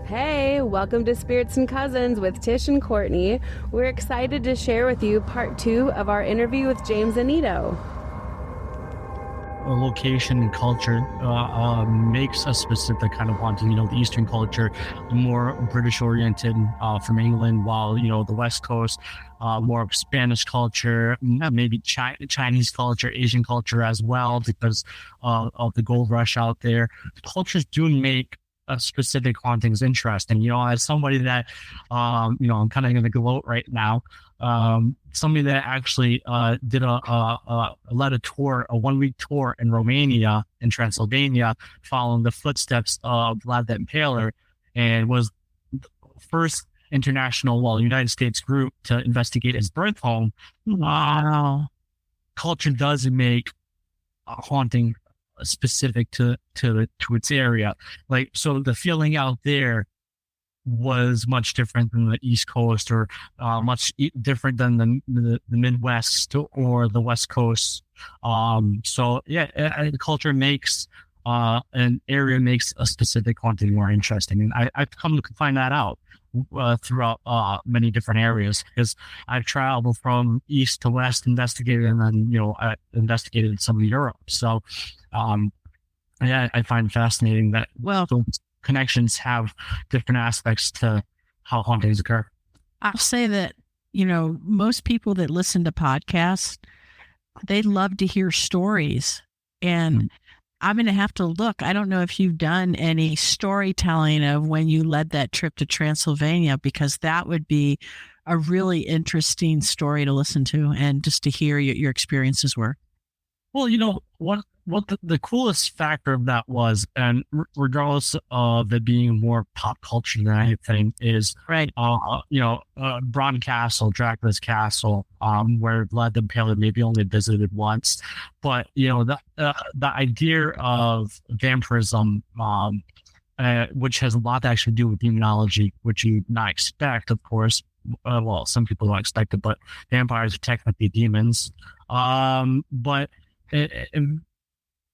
Hey, welcome to Spirits and Cousins with Tish and Courtney. We're excited to share with you part 2 of our interview with James Annitto. Location and culture makes a specific kind of haunting. The Eastern culture, more British oriented from England, while, the West Coast, more of Spanish culture, maybe Chinese culture, Asian culture as well, because of the gold rush out there. Cultures do make specific hauntings interesting. As somebody that, I'm kind of going to gloat right now. Somebody that actually did led a tour, a 1-week tour in Romania, in Transylvania, following the footsteps of Vlad the Impaler, and was the first United States group to investigate his birth home. Wow. Culture does make a haunting specific to its area. So the feeling out there was much different than the East Coast, or much different than the Midwest or the West Coast. The culture makes an area makes a specific haunting more interesting, and I've come to find that out throughout many different areas, because I've traveled from east to west investigating, and then I investigated some of Europe. So I find fascinating that connections have different aspects to how hauntings occur. I'll say that, most people that listen to podcasts, they love to hear stories. And I'm going to have to look. I don't know if you've done any storytelling of when you led that trip to Transylvania, because that would be a really interesting story to listen to and just to hear your experiences were. Well, what the coolest factor of that was, and regardless of it being more pop culture than anything, is right. Bran Castle, Dracula's castle, where Vlad the Impaler maybe only visited once, but the idea of vampirism, which has a lot to actually do with demonology, which you not expect, of course. Some people don't expect it, but vampires are technically demons. But in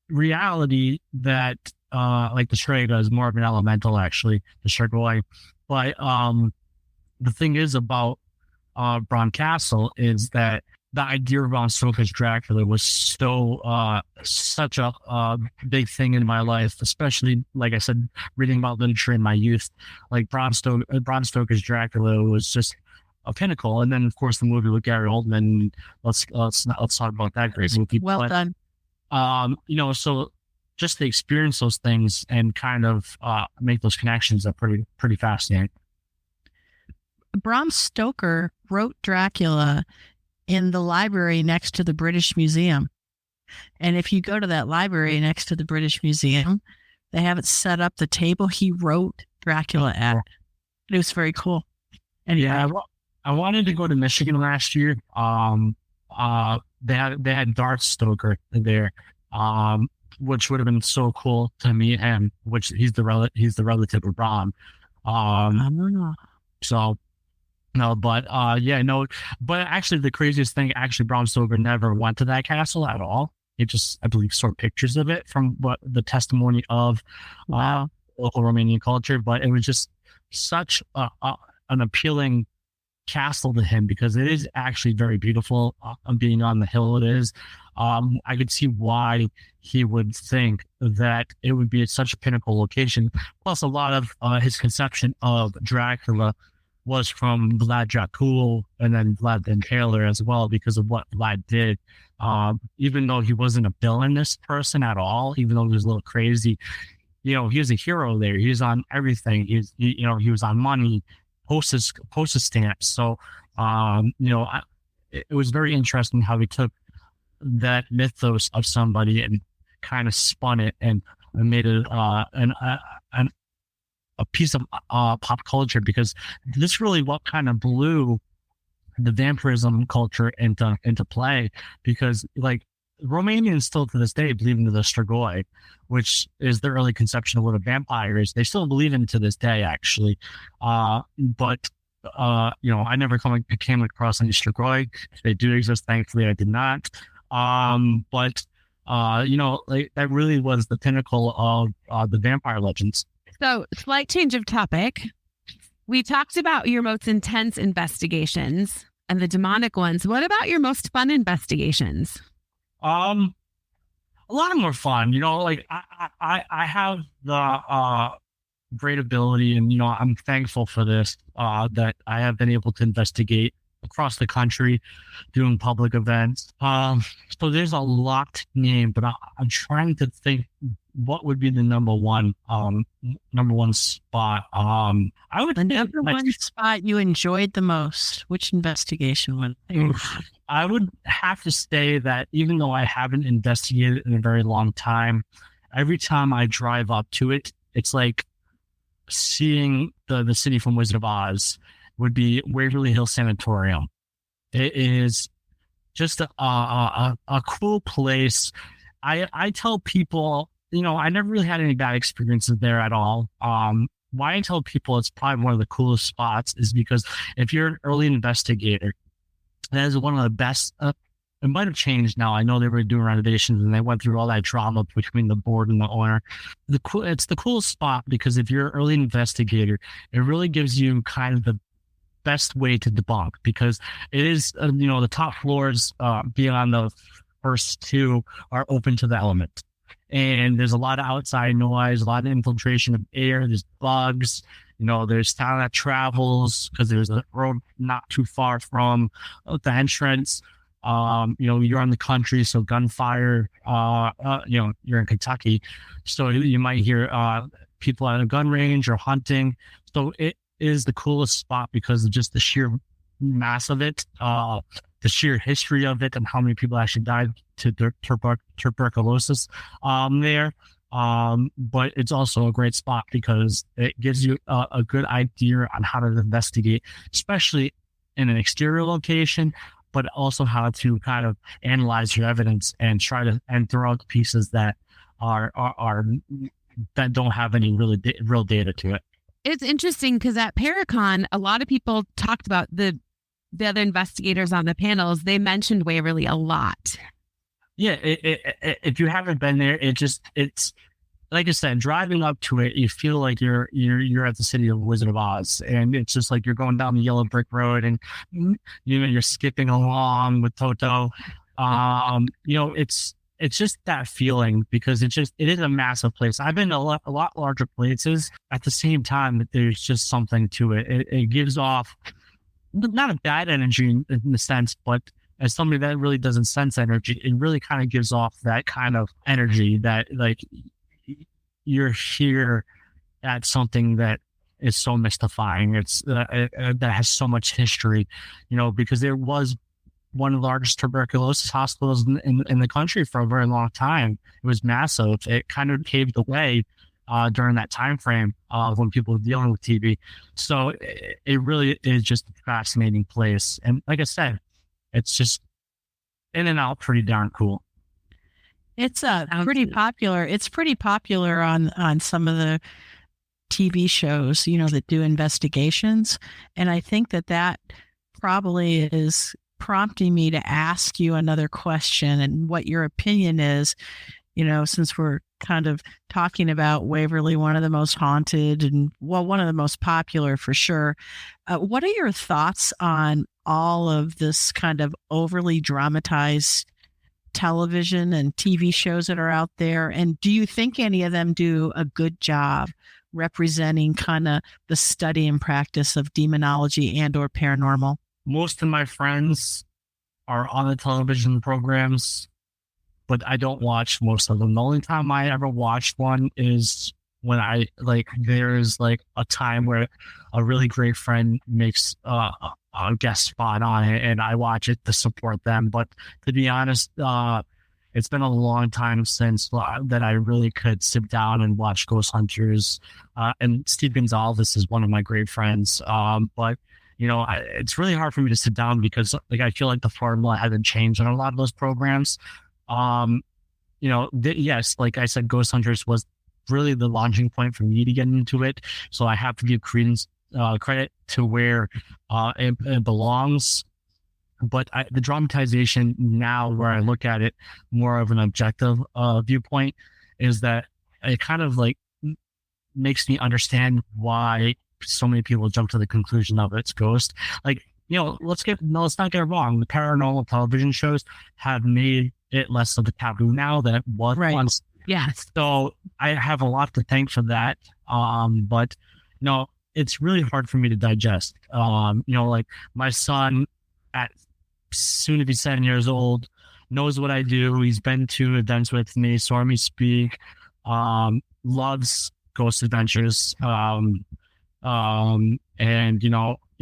reality, that like the Strega is more of an elemental, actually, the Strigoi. But the thing is about Bran Castle is that the idea of Bram Stoker's Dracula was such a big thing in my life, especially, like I said, reading about literature in my youth. Like Bram Stoker's Dracula was just a pinnacle. And then, of course, the movie with Gary Oldman. Let's talk about that great movie. Well done. So just to experience those things and kind of make those connections are pretty fascinating. Bram Stoker wrote Dracula in the library next to the British Museum. And if you go to that library next to the British Museum, they have it set up the table he wrote Dracula at. It was very cool. Anyway. Yeah, I wanted to go to Michigan last year. They had Darth Stoker there, which would have been so cool to meet him. Which he's the relative of Bram. But actually the craziest thing, Bram Stoker never went to that castle at all. He just, I believe, saw pictures of it from what the testimony of local Romanian culture. But it was just such an appealing castle to him, because it is actually very beautiful. Being on the hill it is, I could see why he would think that it would be such a pinnacle location. Plus, a lot of his conception of Dracula was from Vlad Dracul and then Vlad the Impaler as well, because of what Vlad did. Even though he wasn't a villainous person at all, even though he was a little crazy, he was a hero there. He was on everything. He was on money, postage stamps. So, it was very interesting how he took that mythos of somebody and kind of spun it and made it a piece of pop culture, because this is really what kind of blew the vampirism culture into play, because like Romanians still to this day believe in the Strigoi, which is the early conception of what a vampire is. They still believe in to this day, actually. But I never came across any Strigoi. They do exist, thankfully. I did not. But that really was the pinnacle of the vampire legends. So, slight change of topic. We talked about your most intense investigations and the demonic ones. What about your most fun investigations? A lot more fun. Like I have the great ability, and I'm thankful for this, that I have been able to investigate across the country doing public events. So there's a lot to name, but I'm trying to think what would be the number one spot. I would The number one spot you enjoyed the most. Which investigation was it? I would have to say that even though I haven't investigated in a very long time, every time I drive up to it, it's like seeing the city from Wizard of Oz. Would be Waverly Hill Sanatorium. It is just a cool place. I tell people, I never really had any bad experiences there at all. Why I tell people it's probably one of the coolest spots is because if you're an early investigator, that is one of the best. It might have changed now. I know they were doing renovations and they went through all that drama between the board and the owner. It's the coolest spot because if you're an early investigator, it really gives you kind of the best way to debunk, because it is, the top floors beyond the first two are open to the element. And there's a lot of outside noise, a lot of infiltration of air. There's bugs, there's sound that travels because there's a road not too far from the entrance. You're on the country, so gunfire, you're in Kentucky. So you might hear people at a gun range or hunting. So it is the coolest spot because of just the sheer mass of it, the sheer history of it, and how many people actually died to tuberculosis there. But it's also a great spot because it gives you a good idea on how to investigate, especially in an exterior location, but also how to kind of analyze your evidence and try to throw out the pieces that are that don't have any real data to it. It's interesting because at Paracon, a lot of people talked about the other investigators on the panels. They mentioned Waverly a lot. Yeah, if you haven't been there, it's like I said, driving up to it, you feel like you're at the city of Wizard of Oz, and it's just like you're going down the yellow brick road, and you're skipping along with Toto. It's just that feeling because it is a massive place. I've been to a lot larger places. At the same time, there's just something to it. It gives off not a bad energy in the sense, but as somebody that really doesn't sense energy, it really kind of gives off that kind of energy that like you're here at something that is so mystifying. It's that has so much history, because there was one of the largest tuberculosis hospitals in the country for a very long time. It was massive. It kind of paved the way during that time frame when people were dealing with TB. So it really is just a fascinating place. And like I said, it's just in and out pretty darn cool. It's pretty popular. It's pretty popular on some of the TV shows, that do investigations. And I think that probably is prompting me to ask you another question and what your opinion is, since we're kind of talking about Waverly, one of the most haunted and one of the most popular for sure. What are your thoughts on all of this kind of overly dramatized television and TV shows that are out there? And do you think any of them do a good job representing kind of the study and practice of demonology and or paranormal? Most of my friends are on the television programs, but I don't watch most of them. The only time I ever watched one is when there's a time where a really great friend makes a guest spot on it and I watch it to support them. But to be honest, it's been a long time since that I really could sit down and watch Ghost Hunters. And Steve Gonzalez is one of my great friends. But it's really hard for me to sit down because I feel like the formula hasn't changed on a lot of those programs. Yes, like I said, Ghost Hunters was really the launching point for me to get into it. So I have to give credit to where it belongs. But the dramatization now, where I look at it more of an objective viewpoint, is that it kind of makes me understand why so many people jump to the conclusion of it's ghost. Like, let's not get it wrong. The paranormal television shows have made it less of a taboo now than it was once. Yes. So I have a lot to thank for that. But it's really hard for me to digest. Like my son at soon to be 7 years old knows what I do. He's been to events with me, saw me speak, loves ghost adventures. And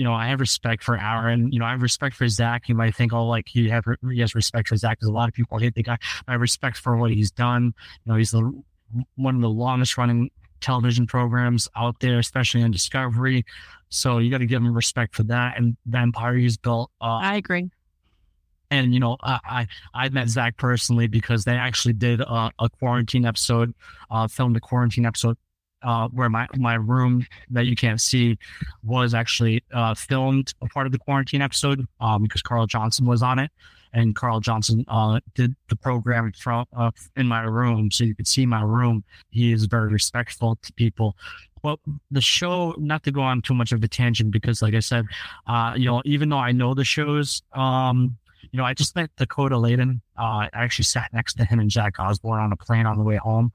I have respect for Aaron. I have respect for Zach. You might think, he has respect for Zach because a lot of people hate the guy. I have respect for what he's done. He's one of the longest running television programs out there, especially on Discovery. So you got to give him respect for that. And the empire he's built. I agree. And I met Zach personally because they actually did a quarantine episode, filmed a quarantine episode. Where my room that you can't see was actually filmed a part of the quarantine episode because Carl Johnson was on it, and Carl Johnson did the program from in my room, so you could see my room. He is very respectful to people. Well, the show, not to go on too much of a tangent, because like I said, even though I know the shows, I just met Dakota Layden. I actually sat next to him and Jack Osborne on a plane on the way home.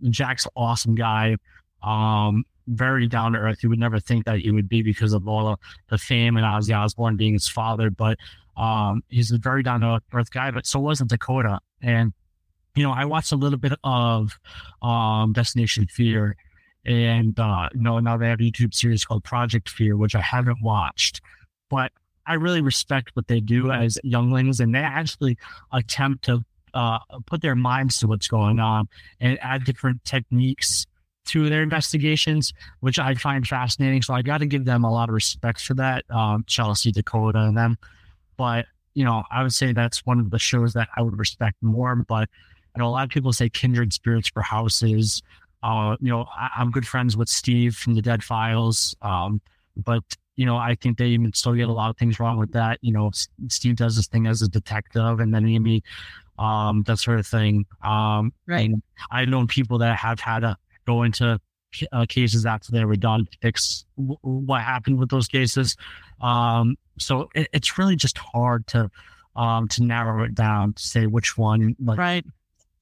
Jack's an awesome guy, very down to earth. You would never think that he would be because of all the fame and Ozzy Osbourne being his father, but he's a very down to earth guy. But so wasn't Dakota. And I watched a little bit of Destination Fear, and now they have a YouTube series called Project Fear, which I haven't watched, but I really respect what they do as younglings, and they actually attempt to put their minds to what's going on and add different techniques to their investigations, which I find fascinating. So I got to give them a lot of respect for that. Chelsea, Dakota, and them. But, I would say that's one of the shows that I would respect more. But, a lot of people say Kindred Spirits for Houses. I'm good friends with Steve from the Dead Files. But, I think they even still get a lot of things wrong with that. Steve does this thing as a detective, and then Amy, that sort of thing. Right. I've known people that have had to go into cases after they were done to fix what happened with those cases. So it's really just hard to narrow it down to say which one. Right.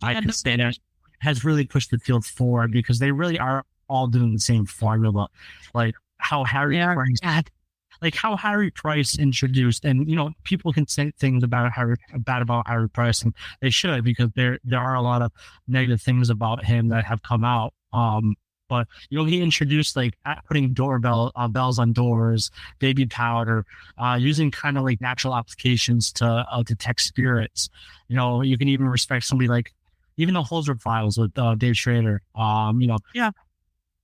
I can say that has really pushed the field forward, because they really are all doing the same formula, like how Harry Price introduced, and people can say things about bad about Harry Price, and they should, because there are a lot of negative things about him that have come out. But he introduced putting bells on doors, baby powder, using kind of like natural applications to detect spirits. You can even respect somebody like even the Holzer Files with Dave Schrader.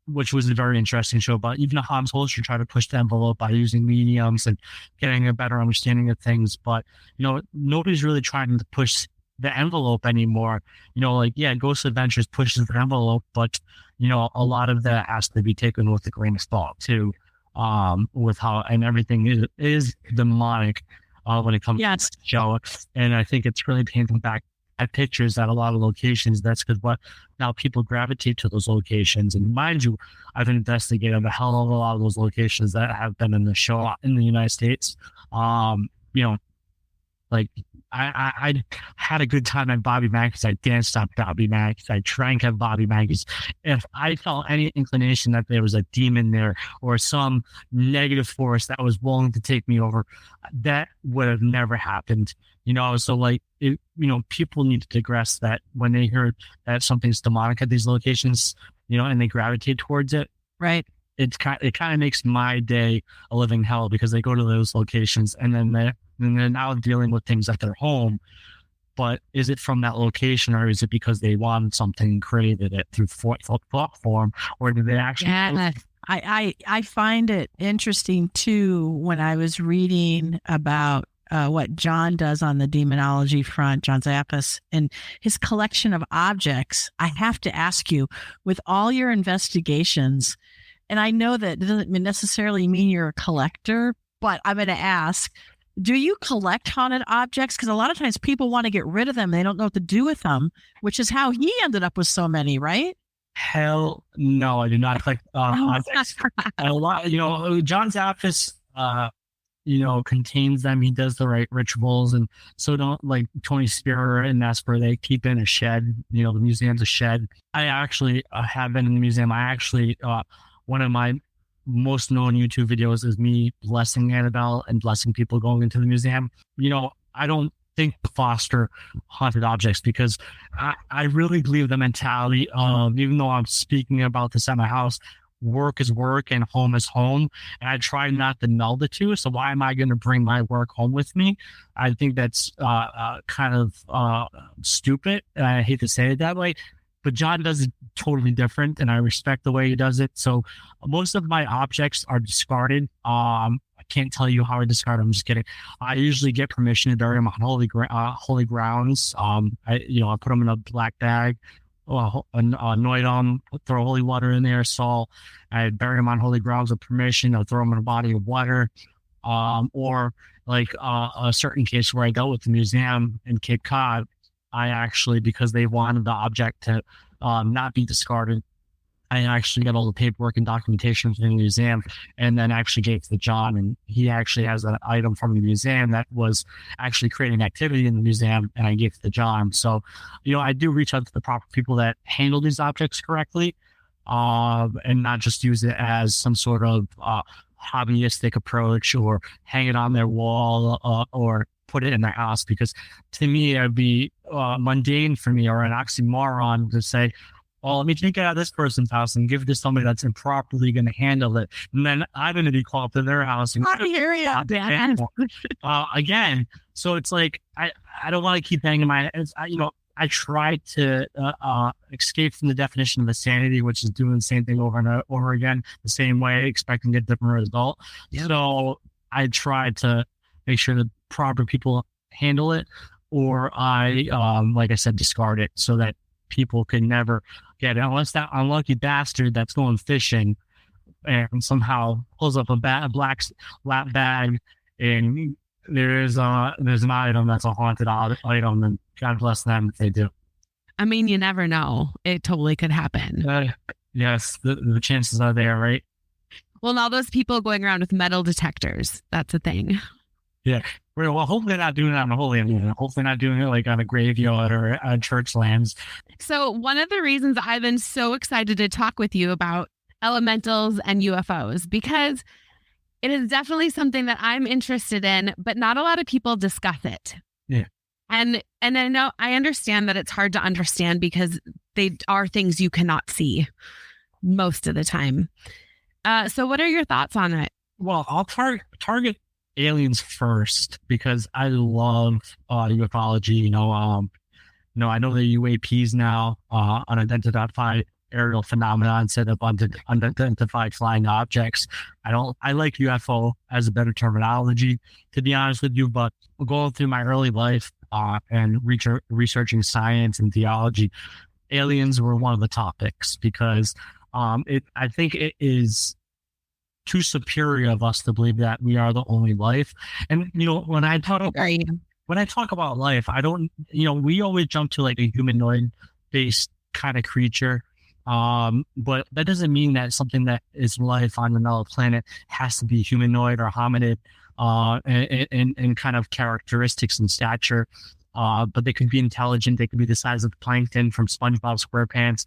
Which was a very interesting show. But even Hans Holzer tried to push the envelope by using mediums and getting a better understanding of things. But, nobody's really trying to push the envelope anymore. Ghost Adventures pushes the envelope, but, a lot of that has to be taken with a grain of salt too, with how, and everything is demonic when it comes to the show. And I think it's really painting back at pictures at a lot of locations. That's because now people gravitate to those locations. And mind you, I've investigated the hell of a lot of those locations that have been in the show in the United States. I had a good time at Bobby Mackey's. I danced at Bobby Mackey's. I drank at Bobby Mackey's. If I felt any inclination that there was a demon there or some negative force that was willing to take me over, that would have never happened. So people need to digress that when they hear that something's demonic at these locations, and they gravitate towards it. Right. It kind of makes my day a living hell, because they go to those locations and then they're now dealing with things at their home. But is it from that location, or is it because they wanted something and created it through thought form, or did they actually? Yeah, I find it interesting too when I was reading about what John does on the demonology front, John Zappas, and his collection of objects. I have to ask you, with all your investigations, and I know that doesn't necessarily mean you're a collector, but I'm going to ask, do you collect haunted objects? Because a lot of times people want to get rid of them. They don't know what to do with them, which is how he ended up with so many, right? Hell no, I do not collect objects. A lot, John Zaffis, contains them. He does the right rituals, and so don't like Tony Spear and Nesper. They keep in a shed. The museum's a shed. I actually have been in the museum. I actually one of my most known YouTube videos is me blessing Annabelle and blessing people going into the museum. I don't think to foster haunted objects because I really believe the mentality of, even though I'm speaking about this at my house, work is work and home is home. And I try not to meld the two. So why am I going to bring my work home with me? I think that's kind of stupid. And I hate to say it that way, but John does it totally different, and I respect the way he does it. So most of my objects are discarded. I can't tell you how I discard them. I'm just kidding. I usually get permission to bury them on holy grounds. I put them in a black bag, anoint them, throw holy water in there. So I bury them on holy grounds with permission. I'll throw them in a body of water. Or like a certain case where I dealt with the museum in Cape Cod, I actually, because they wanted the object to not be discarded, I actually got all the paperwork and documentation from the museum, and then actually gave it to John, and he actually has an item from the museum that was actually creating activity in the museum, and I gave it to John. So, I do reach out to the proper people that handle these objects correctly, and not just use it as some sort of hobbyistic approach or hang it on their wall or put it in their house, because to me, it would be mundane for me or an oxymoron to say, well, let me take it out of this person's house and give it to somebody that's improperly going to handle it. And then I'm going to be called to their house. And again, so it's like, I don't want to keep hanging my, I try to escape from the definition of insanity, which is doing the same thing over and over again, the same way, expecting a different result. Yep. So I try to make sure that proper people handle it, or I, like I said, discard it so that people can never get it, unless that unlucky bastard that's going fishing and somehow pulls up a black lap bag and there's an item that's a haunted item, and God bless them if they do. I mean, you never know. It totally could happen. Yes, the chances are there, right? Well, now those people going around with metal detectors, that's a thing. Yeah. Well, hopefully they're not doing it on the Holy Land. Hopefully not doing it like on a graveyard or church lands. So one of the reasons I've been so excited to talk with you about elementals and UFOs, because it is definitely something that I'm interested in, but not a lot of people discuss it. Yeah. And I understand that it's hard to understand because they are things you cannot see most of the time. So what are your thoughts on it? Well, I'll target aliens first because I love ufology. I know the UAPs now, unidentified aerial phenomena instead of unidentified flying objects. I like UFO as a better terminology, to be honest with you, but going through my early life and researching science and theology, aliens were one of the topics because I think it is too superior of us to believe that we are the only life. And when I talk about life, I don't, we always jump to like a humanoid based kind of creature. But that doesn't mean that something that is life on another planet has to be humanoid or hominid, and kind of characteristics and stature. But they could be intelligent. They could be the size of plankton from SpongeBob SquarePants,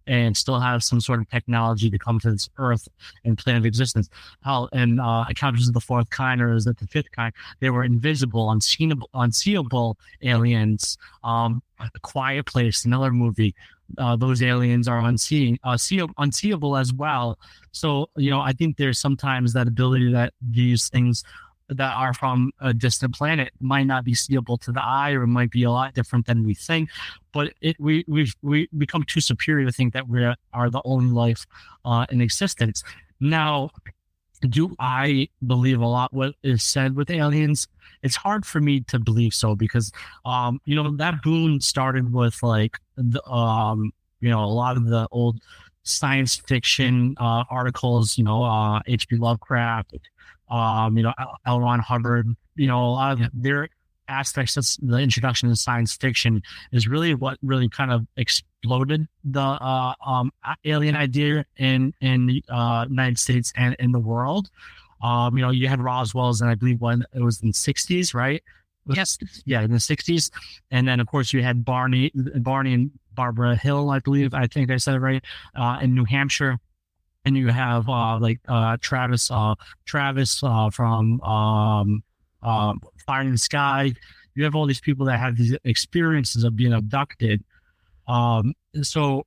and still have some sort of technology to come to this Earth and plane of existence. Encounters of the Fourth Kind, or is it the Fifth Kind? They were invisible, unseeable aliens. A Quiet Place, another movie. Those aliens are unseeable as well. So, I think there's sometimes that ability that these things that are from a distant planet might not be seeable to the eye, or it might be a lot different than we think. But we become too superior to think that we are the only life in existence. Now, do I believe a lot what is said with aliens? It's hard for me to believe so because, that boom started with like a lot of the old science fiction articles, H.P. Lovecraft, L. Ron Hubbard, a lot of aspects of the introduction to science fiction is really what really kind of exploded the alien idea in the United States and in the world. You had Roswell's, and I believe when it was in the 60s, right? Yes. Yeah, in the 60s. And then, of course, you had Barney and Barbara Hill, I think I said it right, in New Hampshire. And you have Travis from Fire in the Sky. You have all these people that have these experiences of being abducted. So,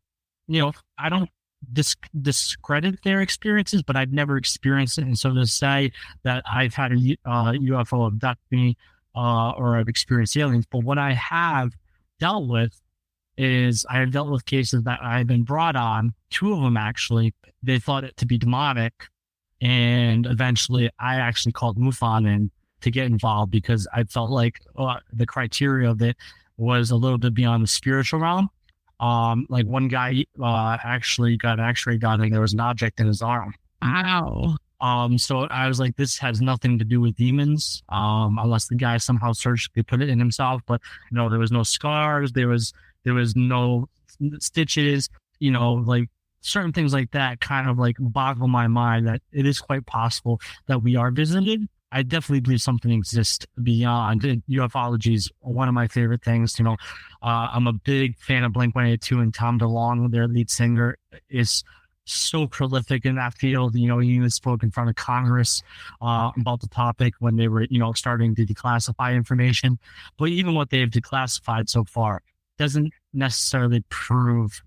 I don't discredit their experiences, but I've never experienced it. And so to say that I've had a UFO abduct me or I've experienced aliens, but what I have dealt with is I have dealt with cases that I've been brought on, 2 of them actually. They thought it to be demonic, and eventually I actually called MUFON in to get involved because I felt like the criteria of it was a little bit beyond the spiritual realm. Like one guy actually got an X-ray done and there was an object in his arm. Wow. So I was like, this has nothing to do with demons, unless the guy somehow surgically put it in himself. But there was no scars. There was no stitches, like certain things like that kind of like boggle my mind that it is quite possible that we are visited. I definitely believe something exists beyond. Ufology is one of my favorite things. I'm a big fan of Blink-182, and Tom DeLonge, their lead singer, is so prolific in that field. He even spoke in front of Congress about the topic when they were, starting to declassify information. But even what they've declassified so far doesn't necessarily prove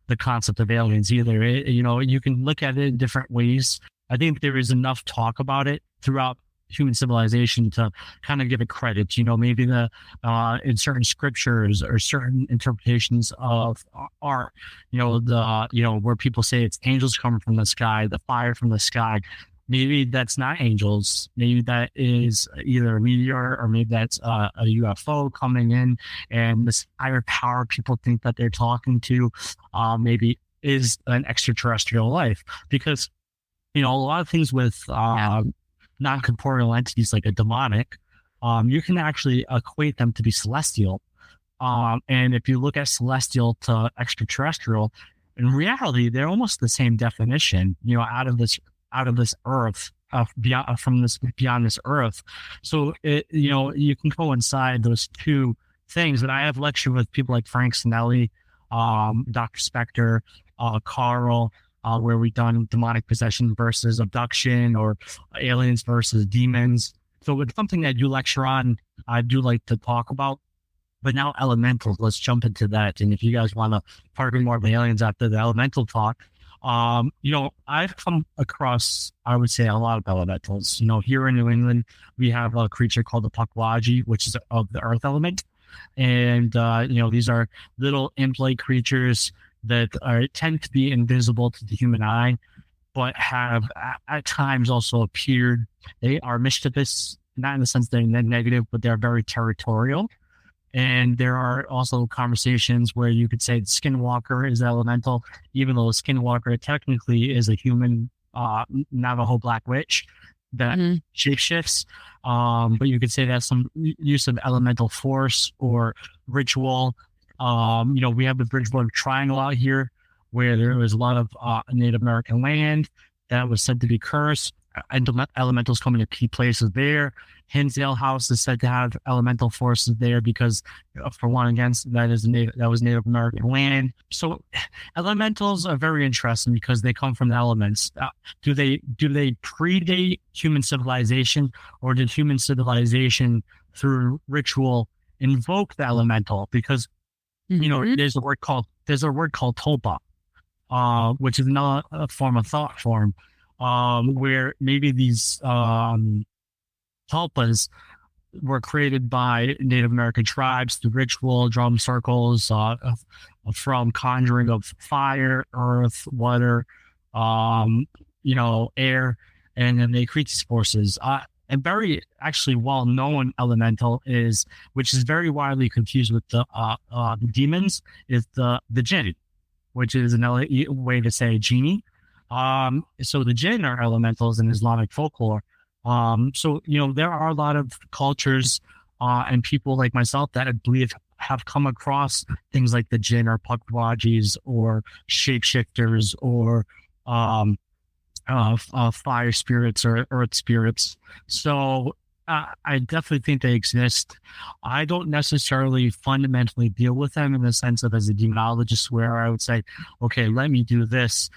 the concept of aliens either. You can look at it in different ways. I think there is enough talk about it throughout human civilization to kind of give it credit. Maybe in certain scriptures or certain interpretations of art, where people say it's angels coming from the sky, the fire from the sky. Maybe that's not angels. Maybe that is either a meteor, or maybe that's a UFO coming in, and this higher power people think that they're talking to maybe is an extraterrestrial life. Because a lot of things with non-corporeal entities like a demonic, you can actually equate them to be celestial. And if you look at celestial to extraterrestrial, in reality, they're almost the same definition, out of this earth, beyond this earth. So you can coincide those two things. And I have lectured with people like Frank Sinelli, Dr. Spector, Carl, where we've done demonic possession versus abduction, or aliens versus demons. So it's something that you lecture on, I do like to talk about. But now elementals, let's jump into that. And if you guys want to part more of the aliens after the elemental talk, I've come across, I would say, a lot of elementals. Here in New England, we have a creature called the Pukwudgie, which is of the earth element. And, these are little imp-like creatures that tend to be invisible to the human eye, but have at times also appeared. They are mischievous, not in the sense they're negative, but they're very territorial. And there are also conversations where you could say the Skinwalker is elemental, even though the Skinwalker technically is a human Navajo Black Witch that shapeshifts. But you could say that's some use of elemental force or ritual. We have the Bridgewater Triangle out here, where there was a lot of Native American land that was said to be cursed. Elementals come into key places there. Hinsdale House is said to have elemental forces there because, for one, against that was Native American land. So, elementals are very interesting because they come from the elements. Do they predate human civilization, or did human civilization through ritual invoke the elemental? Because there's a word called tulpa, which is another form of thought form. Where maybe these tulpas were created by Native American tribes through ritual, drum circles, from conjuring of fire, earth, water, air, and then they create these forces. And very actually well-known elemental which is very widely confused with the demons, is the jinn, which is another way to say genie. So the jinn are elementals in Islamic folklore. So there are a lot of cultures and people like myself that I believe have come across things like the jinn or pukwajis or shapeshifters or fire spirits or earth spirits. So I definitely think they exist. I don't necessarily fundamentally deal with them in the sense of as a demonologist, where I would say, okay, let me do this.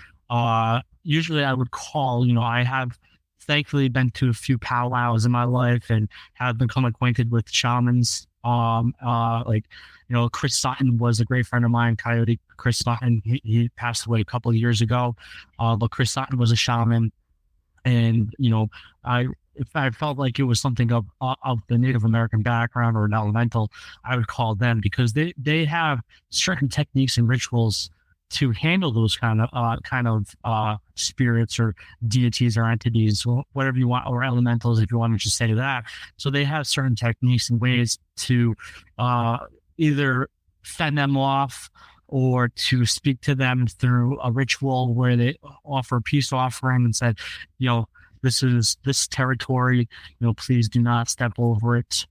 Usually I would call, I have thankfully been to a few powwows in my life and have become acquainted with shamans. Chris Sutton was a great friend of mine, Coyote Chris Sutton. He passed away a couple of years ago. But Chris Sutton was a shaman. And, if I felt like it was something of the Native American background or an elemental, I would call them, because they have certain techniques and rituals to handle those kind of spirits or deities or entities, or whatever you want, or elementals, if you want to just say that. So they have certain techniques and ways to either fend them off or to speak to them through a ritual where they offer a peace offering and said, this is this territory, please do not step over it,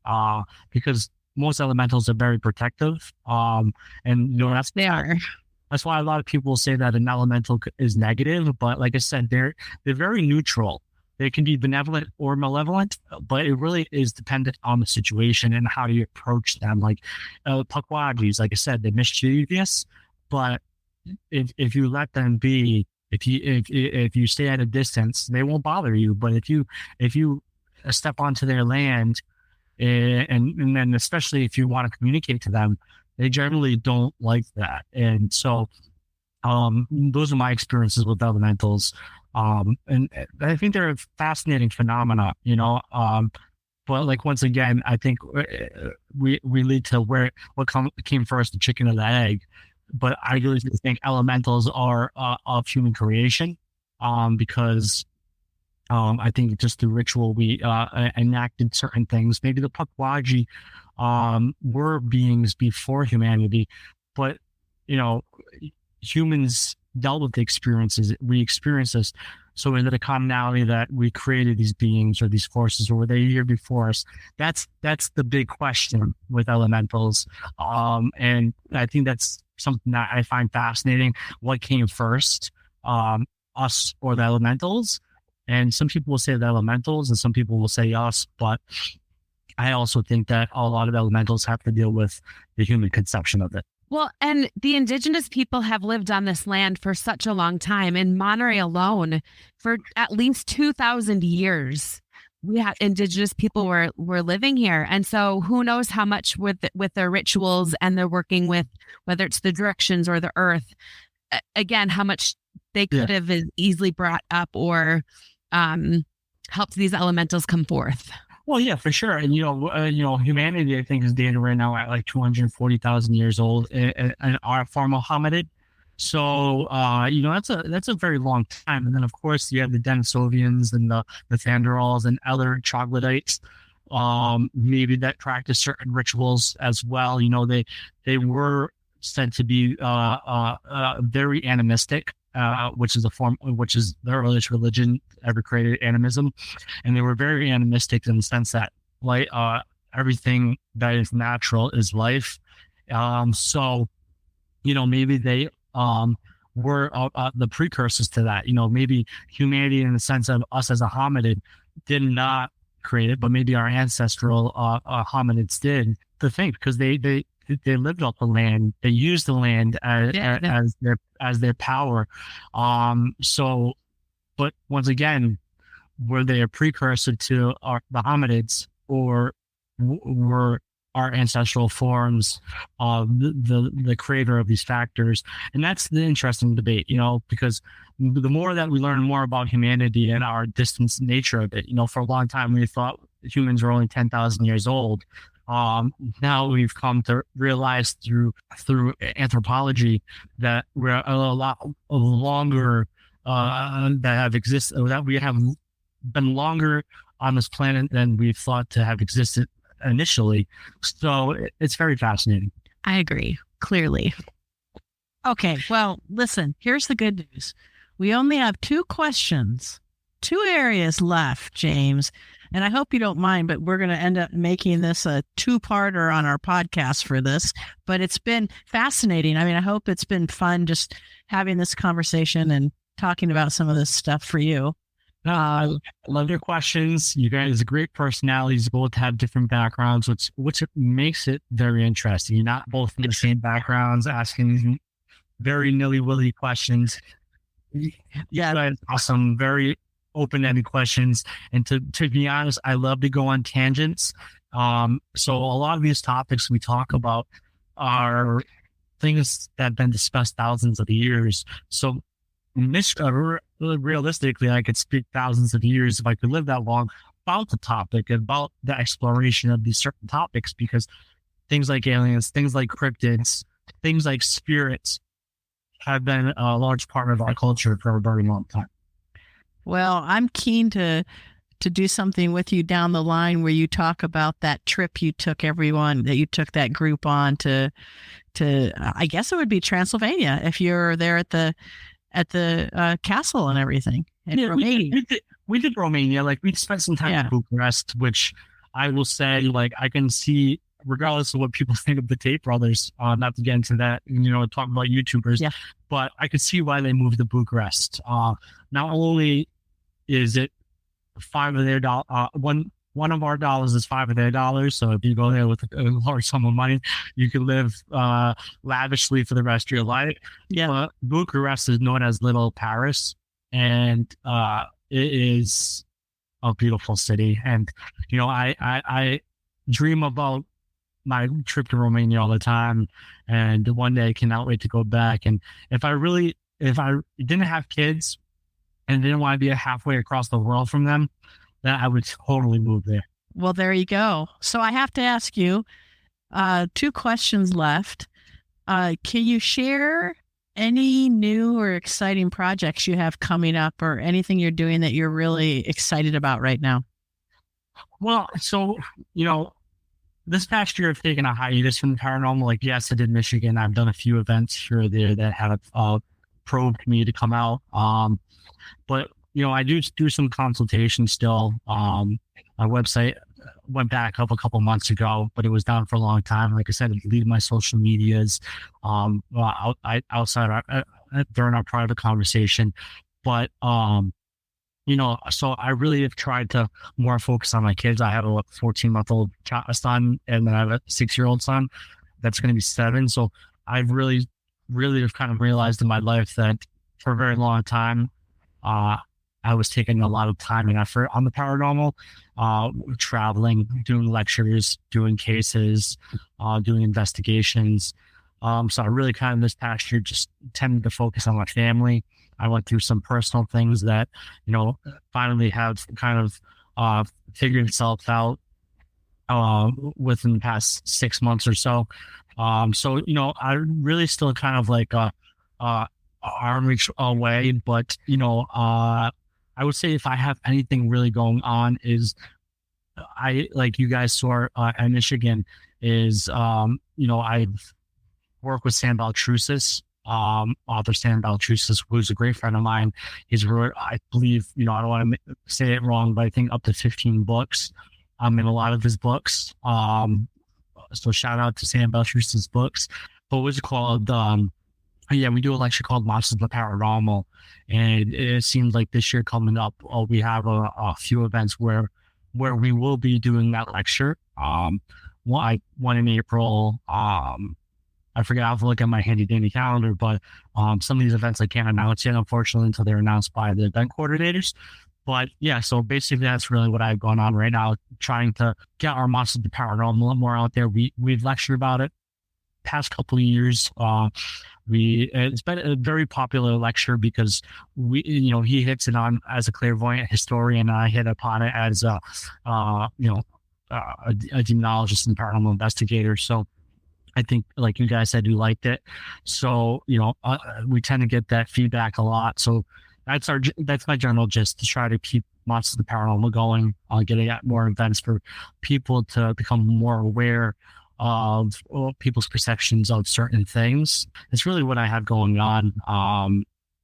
because most elementals are very protective. They are. That's why a lot of people say that an elemental is negative, but like I said, they're very neutral. They can be benevolent or malevolent, but it really is dependent on the situation and how you approach them. Like pukwajis, like I said, they're mischievous, but if you let them be, if you stay at a distance, they won't bother you. But if you step onto their land, and then especially if you want to communicate to them, they generally don't like that. And so those are my experiences with elementals. And I think they're a fascinating phenomena, but like, once again, I think we lead to what came first, the chicken or the egg. But I really think elementals are of human creation, because I think just the ritual we enacted certain things. Maybe the Pukwudgie were beings before humanity, but humans dealt with the experiences. We experienced this. So is it a commonality that we created these beings or these forces, or were they here before us? That's the big question with elementals. And I think that's something that I find fascinating. What came first, us or the elementals? And some people will say the elementals and some people will say us, but I also think that a lot of elementals have to deal with the human conception of it. Well, and the indigenous people have lived on this land for such a long time. In Monterey alone, for at least 2,000 years, we had indigenous people were living here. And so who knows how much with their rituals, and they're working with, whether it's the directions or the earth, again, how much they could have easily brought up or helped these elementals come forth. Well, yeah, for sure. And, humanity, I think, is dated right now at like 240,000 years old, and our formal hominid. So, that's a very long time. And then, of course, you have the Denisovians and the Thanderals and other troglodytes, maybe that practice certain rituals as well. They were said to be very animistic, which is the earliest religion ever created, animism. And they were very animistic in the sense that everything that is natural is life. So, maybe they were the precursors to that. Maybe humanity, in the sense of us as a hominid, did not create it, but maybe our ancestral hominids did. The thing, because they lived off the land, they used the land as their power. But once again, were they a precursor to the hominids, or were our ancestral forms of the creator of these factors? And that's the interesting debate, because the more that we learn more about humanity and our distant nature of it, for a long time we thought humans were only 10,000 years old. Now we've come to realize through anthropology that we're a lot longer that have existed, that we have been longer on this planet than we thought to have existed initially. So it's very fascinating. I agree, clearly. Okay, well, listen, here's the good news. We only have 2 questions, 2 areas left, James. And I hope you don't mind, but we're going to end up making this a two-parter on our podcast for this. But it's been fascinating. I mean, I hope it's been fun just having this conversation and talking about some of this stuff for you. I love your questions. You guys are great personalities, both have different backgrounds, which makes it very interesting. You're not both from the same backgrounds, asking very nilly-willy questions. Yeah, that's awesome. Very open-ended questions. And to be honest, I love to go on tangents. So a lot of these topics we talk about are things that have been discussed thousands of years. So realistically, I could speak thousands of years if I could live that long about the topic, about the exploration of these certain topics, because things like aliens, things like cryptids, things like spirits have been a large part of our culture for a very long time. Well, I'm keen to do something with you down the line where you talk about that trip you took that group on to I guess it would be Transylvania, if you're there at the castle and everything. Romania. We did Romania. Like, we spent some time in Bucharest, which I will say, like, I can see, regardless of what people think of the Tate brothers, not to get into that, talking about YouTubers, but I could see why they moved to Bucharest. Not only is it $5 of their one of our dollars is $5 of their dollars. So if you go there with a large sum of money, you can live lavishly for the rest of your life. Yeah. But Bucharest is known as Little Paris, and it is a beautiful city. And I dream about my trip to Romania all the time, and one day I cannot wait to go back. And if I didn't have kids and didn't want to be halfway across the world from them, then I would totally move there. Well, there you go. So I have to ask you 2 questions left. Can you share any new or exciting projects you have coming up, or anything you're doing that you're really excited about right now? Well, so, this past year I've taken a hiatus from the paranormal. Like, yes, I did Michigan. I've done a few events here or there that have probed me to come out. But I do some consultations still. My website went back up a couple months ago, but it was down for a long time. Like I said, I deleted my social medias outside during our private conversation. But so I really have tried to more focus on my kids. I have a 14-month-old son, and then I have a 6-year-old son that's going to be 7. So I've really have kind of realized in my life that for a very long time, I was taking a lot of time and effort on the paranormal, traveling, doing lectures, doing cases, doing investigations. So I really kind of this past year just tended to focus on my family. I went through some personal things that, finally have kind of figured itself out within the past 6 months or so. So, I really still kind of like arm reach away, but, I would say if I have anything really going on is like you guys saw in Michigan is, I've worked with Sam Baltrusis, author Sam Baltrusis, who's a great friend of mine. He's wrote, I believe, I don't want to say it wrong, but I think up to 15 books in a lot of his books. So shout out to Sam Baltrusis' books. But what's it called? We do a lecture called Monsters of the Paranormal, and it seems like this year coming up, we have a few events where we will be doing that lecture. One in April. I forget. I have to look at my handy dandy calendar, but some of these events I can't announce yet, unfortunately, until they're announced by the event coordinators. But yeah, so basically that's really what I've gone on right now, trying to get our Monsters of the Paranormal more out there. We've lectured about it past couple of years. It's been a very popular lecture because he hits it on as a clairvoyant historian, and I hit upon it as a demonologist and paranormal investigator. So I think, like you guys said, you liked it. So we tend to get that feedback a lot. So that's my general gist, to try to keep Monsters of the Paranormal going, getting at more events for people to become more aware of people's perceptions of certain things. It's really what I have going on.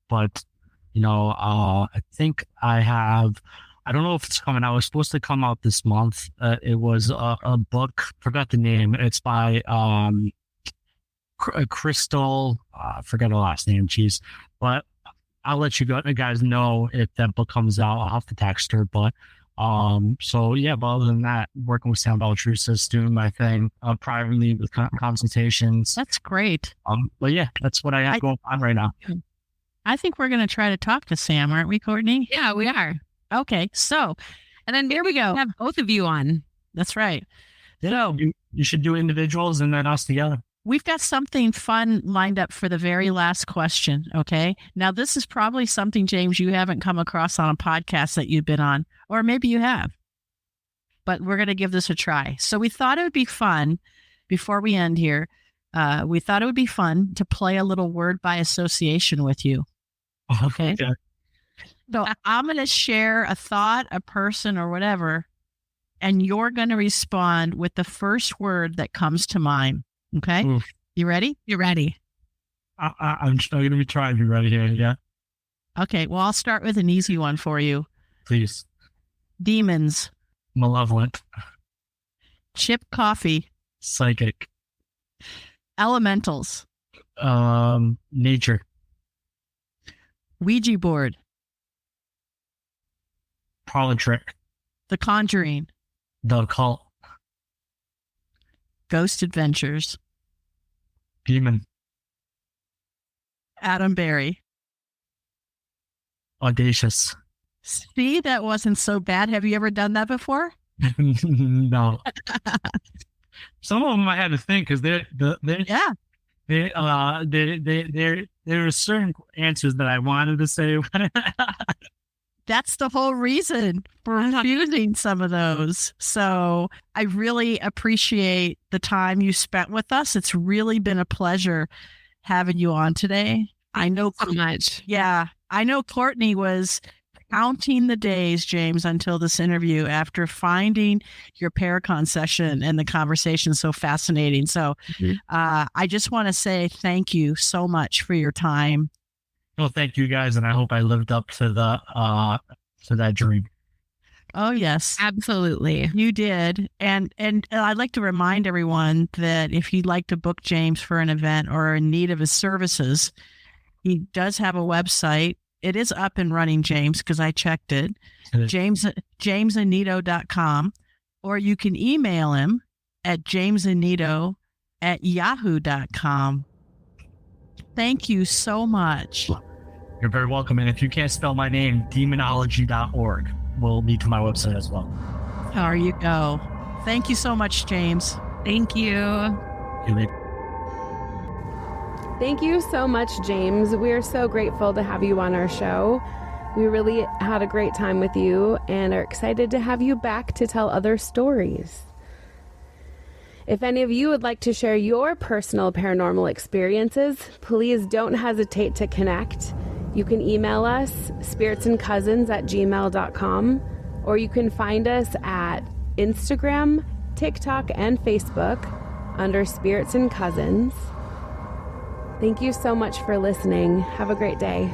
But I think I have I don't know if it's coming out. It was supposed to come out this month. It was a book. Forgot the name. It's by Crystal. I forgot her last name. Jeez, but I'll let you guys know if that book comes out. I'll have to text her. But so yeah. But other than that, working with Sam Beltrusis, doing my thing privately with consultations. That's great. But yeah, that's what I have going on right now. I think we're going to try to talk to Sam, aren't we, Courtney? Yeah, we are. Okay, so, and then here we go. Have both of you on. That's right. Yeah, so you should do individuals and then us together. We've got something fun lined up for the very last question. Okay. Now, this is probably something, James, you haven't come across on a podcast that you've been on, or maybe you have, but we're going to give this a try. So we thought it would be fun before we end here. We thought it would be fun to play a little word by association with you. Okay. Yeah. So I'm going to share a thought, a person, or whatever, and you're going to respond with the first word that comes to mind. Okay. Oof. You ready? You're ready. I'm going to be trying to be ready here. Yeah. Okay. Well, I'll start with an easy one for you. Please. Demons. Malevolent. Chip coffee. Psychic. Elementals. Nature. Ouija board. Parlor trick. The Conjuring. The occult. Ghost Adventures. Demon. Adam Berry. Audacious. See, that wasn't so bad. Have you ever done that before? No. Some of them I had to think because there are certain answers that I wanted to say. That's the whole reason for refusing some of those. So I really appreciate the time you spent with us. It's really been a pleasure having you on today. I know so much. Yeah. I know Courtney was counting the days, James, until this interview after finding your Paracon session and the conversation so fascinating. So I just want to say thank you so much for your time. Well, thank you guys, and I hope I lived up to that dream. Oh, yes. Absolutely. You did. And I'd like to remind everyone that if you'd like to book James for an event or are in need of his services, he does have a website. It is up and running, James, because I checked it. jamesannitto.com, or you can email him at jamesannitto@yahoo.com. Thank you so much. You're very welcome. And if you can't spell my name, demonology.org will lead to my website as well. There you go. Thank you so much, James. Thank you. Thank you so much, James. We are so grateful to have you on our show. We really had a great time with you and are excited to have you back to tell other stories. If any of you would like to share your personal paranormal experiences, please don't hesitate to connect. You can email us, spiritsandcousins@gmail.com, or you can find us at Instagram, TikTok, and Facebook under Spirits and Cousins. Thank you so much for listening. Have a great day.